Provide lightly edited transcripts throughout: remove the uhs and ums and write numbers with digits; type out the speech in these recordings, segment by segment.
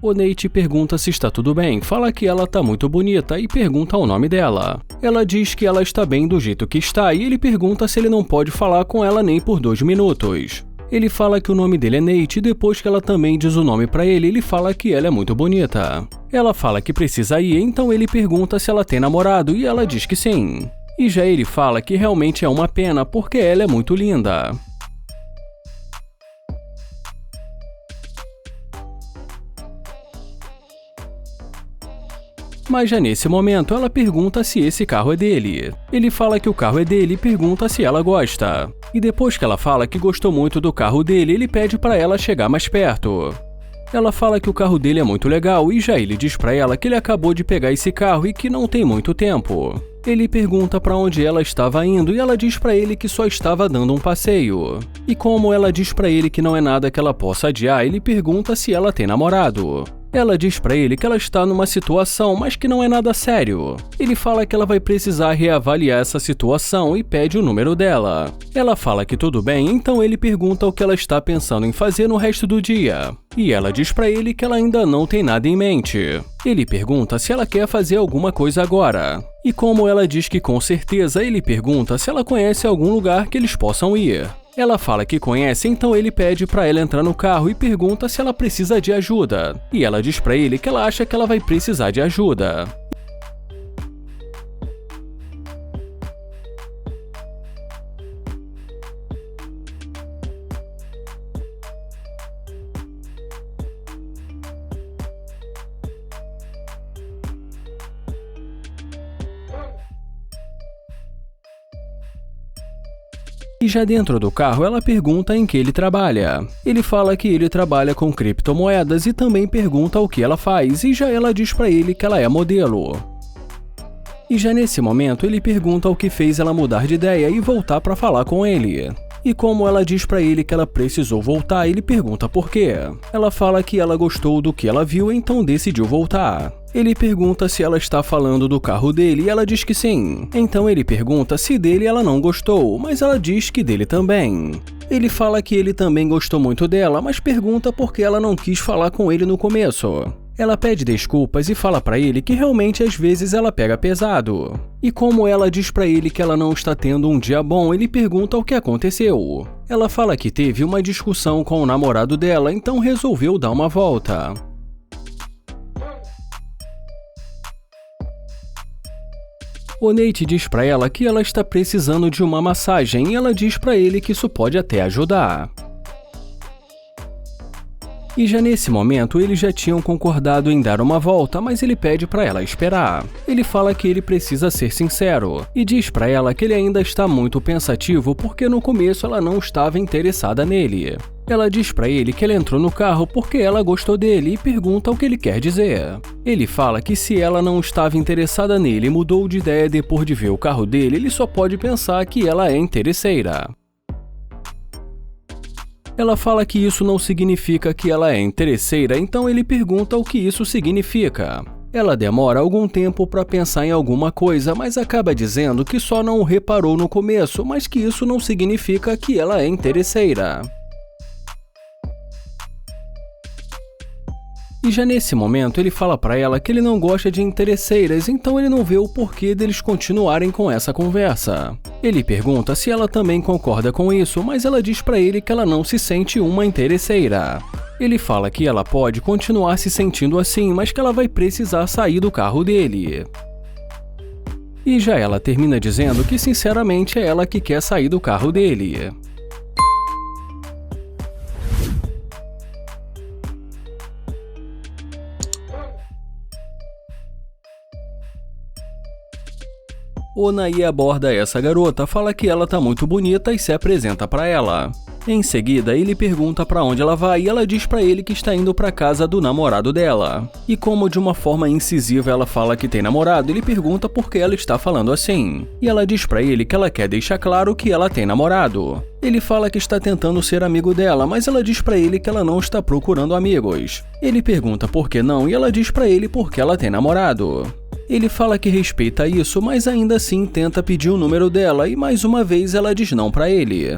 O Nate pergunta se está tudo bem, fala que ela tá muito bonita e pergunta o nome dela. Ela diz que ela está bem do jeito que está e ele pergunta se ele não pode falar com ela nem por 2 minutos. Ele fala que o nome dele é Nate e depois que ela também diz o nome pra ele, ele fala que ela é muito bonita. Ela fala que precisa ir, então ele pergunta se ela tem namorado e ela diz que sim. E já ele fala que realmente é uma pena porque ela é muito linda. Mas já nesse momento ela pergunta se esse carro é dele. Ele fala que o carro é dele e pergunta se ela gosta. E depois que ela fala que gostou muito do carro dele, ele pede para ela chegar mais perto. Ela fala que o carro dele é muito legal e já ele diz para ela que ele acabou de pegar esse carro e que não tem muito tempo. Ele pergunta para onde ela estava indo e ela diz para ele que só estava dando um passeio. E como ela diz para ele que não é nada que ela possa adiar, ele pergunta se ela tem namorado. Ela diz pra ele que ela está numa situação, mas que não é nada sério. Ele fala que ela vai precisar reavaliar essa situação e pede o número dela. Ela fala que tudo bem, então ele pergunta o que ela está pensando em fazer no resto do dia. E ela diz pra ele que ela ainda não tem nada em mente. Ele pergunta se ela quer fazer alguma coisa agora. E como ela diz que com certeza, ele pergunta se ela conhece algum lugar que eles possam ir. Ela fala que conhece, então ele pede pra ela entrar no carro e pergunta se ela precisa de ajuda. E ela diz pra ele que ela acha que ela vai precisar de ajuda. E já dentro do carro, ela pergunta em que ele trabalha. Ele fala que ele trabalha com criptomoedas e também pergunta o que ela faz, e já ela diz pra ele que ela é modelo. E já nesse momento, ele pergunta o que fez ela mudar de ideia e voltar pra falar com ele. E como ela diz pra ele que ela precisou voltar, ele pergunta por quê. Ela fala que ela gostou do que ela viu, então decidiu voltar. Ele pergunta se ela está falando do carro dele e ela diz que sim. Então ele pergunta se dele ela não gostou, mas ela diz que dele também. Ele fala que ele também gostou muito dela, mas pergunta por que ela não quis falar com ele no começo. Ela pede desculpas e fala pra ele que realmente às vezes ela pega pesado. E como ela diz pra ele que ela não está tendo um dia bom, ele pergunta o que aconteceu. Ela fala que teve uma discussão com o namorado dela, então resolveu dar uma volta. O Nate diz pra ela que ela está precisando de uma massagem e ela diz pra ele que isso pode até ajudar. E já nesse momento, eles já tinham concordado em dar uma volta, mas ele pede pra ela esperar. Ele fala que ele precisa ser sincero, e diz pra ela que ele ainda está muito pensativo porque no começo ela não estava interessada nele. Ela diz pra ele que ela entrou no carro porque ela gostou dele e pergunta o que ele quer dizer. Ele fala que se ela não estava interessada nele e mudou de ideia depois de ver o carro dele, ele só pode pensar que ela é interesseira. Ela fala que isso não significa que ela é interesseira, então ele pergunta o que isso significa. Ela demora algum tempo para pensar em alguma coisa, mas acaba dizendo que só não o reparou no começo, mas que isso não significa que ela é interesseira. E já nesse momento ele fala pra ela que ele não gosta de interesseiras, então ele não vê o porquê deles continuarem com essa conversa. Ele pergunta se ela também concorda com isso, mas ela diz pra ele que ela não se sente uma interesseira. Ele fala que ela pode continuar se sentindo assim, mas que ela vai precisar sair do carro dele. E já ela termina dizendo que sinceramente é ela que quer sair do carro dele. O Nai aborda essa garota, fala que ela tá muito bonita e se apresenta pra ela. Em seguida, ele pergunta pra onde ela vai e ela diz pra ele que está indo pra casa do namorado dela. E como de uma forma incisiva ela fala que tem namorado, ele pergunta por que ela está falando assim. E ela diz pra ele que ela quer deixar claro que ela tem namorado. Ele fala que está tentando ser amigo dela, mas ela diz pra ele que ela não está procurando amigos. Ele pergunta por que não e ela diz pra ele por que ela tem namorado. Ele fala que respeita isso, mas ainda assim tenta pedir o número dela e mais uma vez ela diz não pra ele.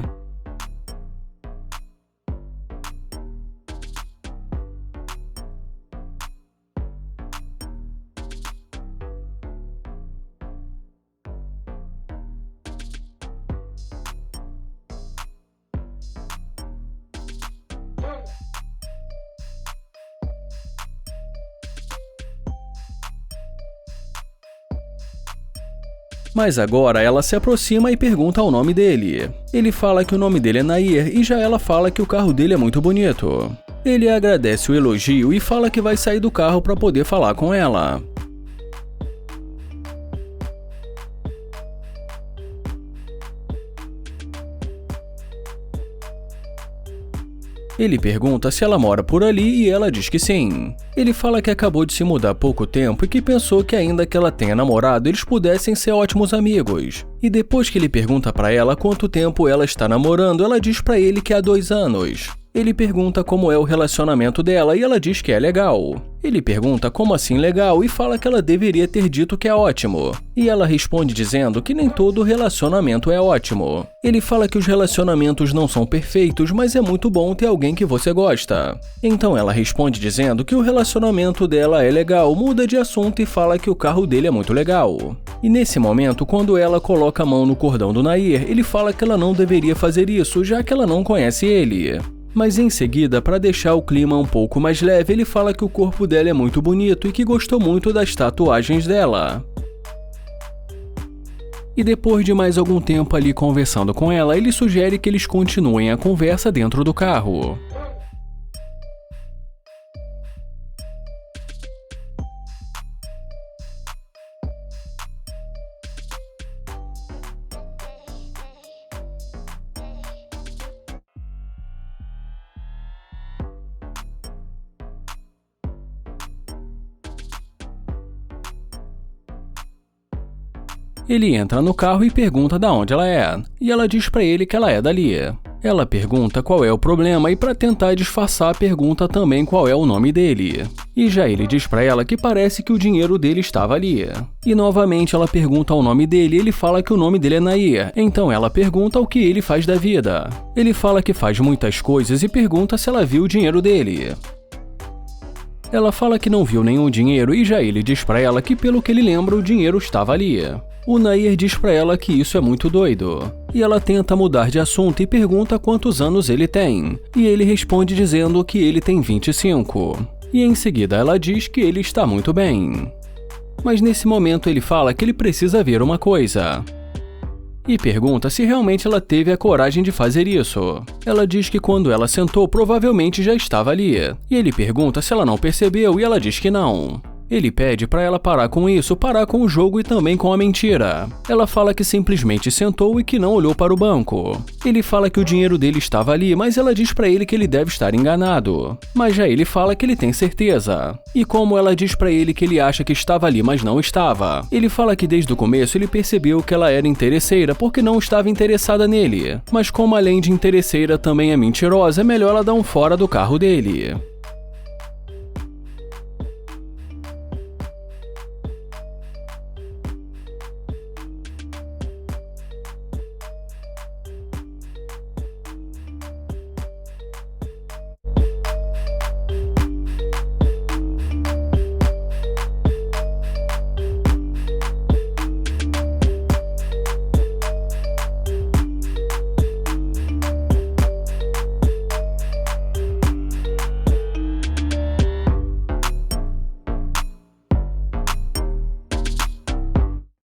Mas agora ela se aproxima e pergunta o nome dele. Ele fala que o nome dele é Nair e já ela fala que o carro dele é muito bonito. Ele agradece o elogio e fala que vai sair do carro para poder falar com ela. Ele pergunta se ela mora por ali e ela diz que sim. Ele fala que acabou de se mudar há pouco tempo e que pensou que ainda que ela tenha namorado, eles pudessem ser ótimos amigos. E depois que ele pergunta pra ela quanto tempo ela está namorando, ela diz pra ele que há 2 anos. Ele pergunta como é o relacionamento dela e ela diz que é legal. Ele pergunta como assim legal e fala que ela deveria ter dito que é ótimo. E ela responde dizendo que nem todo relacionamento é ótimo. Ele fala que os relacionamentos não são perfeitos, mas é muito bom ter alguém que você gosta. Então ela responde dizendo que o relacionamento dela é legal, muda de assunto e fala que o carro dele é muito legal. E nesse momento, quando ela coloca a mão no cordão do Nair, ele fala que ela não deveria fazer isso, já que ela não conhece ele. Mas em seguida, para deixar o clima um pouco mais leve, ele fala que o corpo dela é muito bonito e que gostou muito das tatuagens dela. E depois de mais algum tempo ali conversando com ela, ele sugere que eles continuem a conversa dentro do carro. Ele entra no carro e pergunta de onde ela é, e ela diz pra ele que ela é dali. Ela pergunta qual é o problema e para tentar disfarçar pergunta também qual é o nome dele. E já ele diz pra ela que parece que o dinheiro dele estava ali. E novamente ela pergunta o nome dele e ele fala que o nome dele é Nair, então ela pergunta o que ele faz da vida. Ele fala que faz muitas coisas e pergunta se ela viu o dinheiro dele. Ela fala que não viu nenhum dinheiro e já ele diz pra ela que pelo que ele lembra o dinheiro estava ali. O Nair diz pra ela que isso é muito doido. E ela tenta mudar de assunto e pergunta quantos anos ele tem. E ele responde dizendo que ele tem 25. E em seguida ela diz que ele está muito bem. Mas nesse momento ele fala que ele precisa ver uma coisa. E pergunta se realmente ela teve a coragem de fazer isso. Ela diz que quando ela sentou, provavelmente já estava ali. E ele pergunta se ela não percebeu e ela diz que não. Ele pede para ela parar com isso, parar com o jogo e também com a mentira. Ela fala que simplesmente sentou e que não olhou para o banco. Ele fala que o dinheiro dele estava ali, mas ela diz para ele que ele deve estar enganado. Mas já ele fala que ele tem certeza. E como ela diz para ele que ele acha que estava ali, mas não estava. Ele fala que desde o começo ele percebeu que ela era interesseira porque não estava interessada nele. Mas como além de interesseira também é mentirosa, é melhor ela dar um fora do carro dele.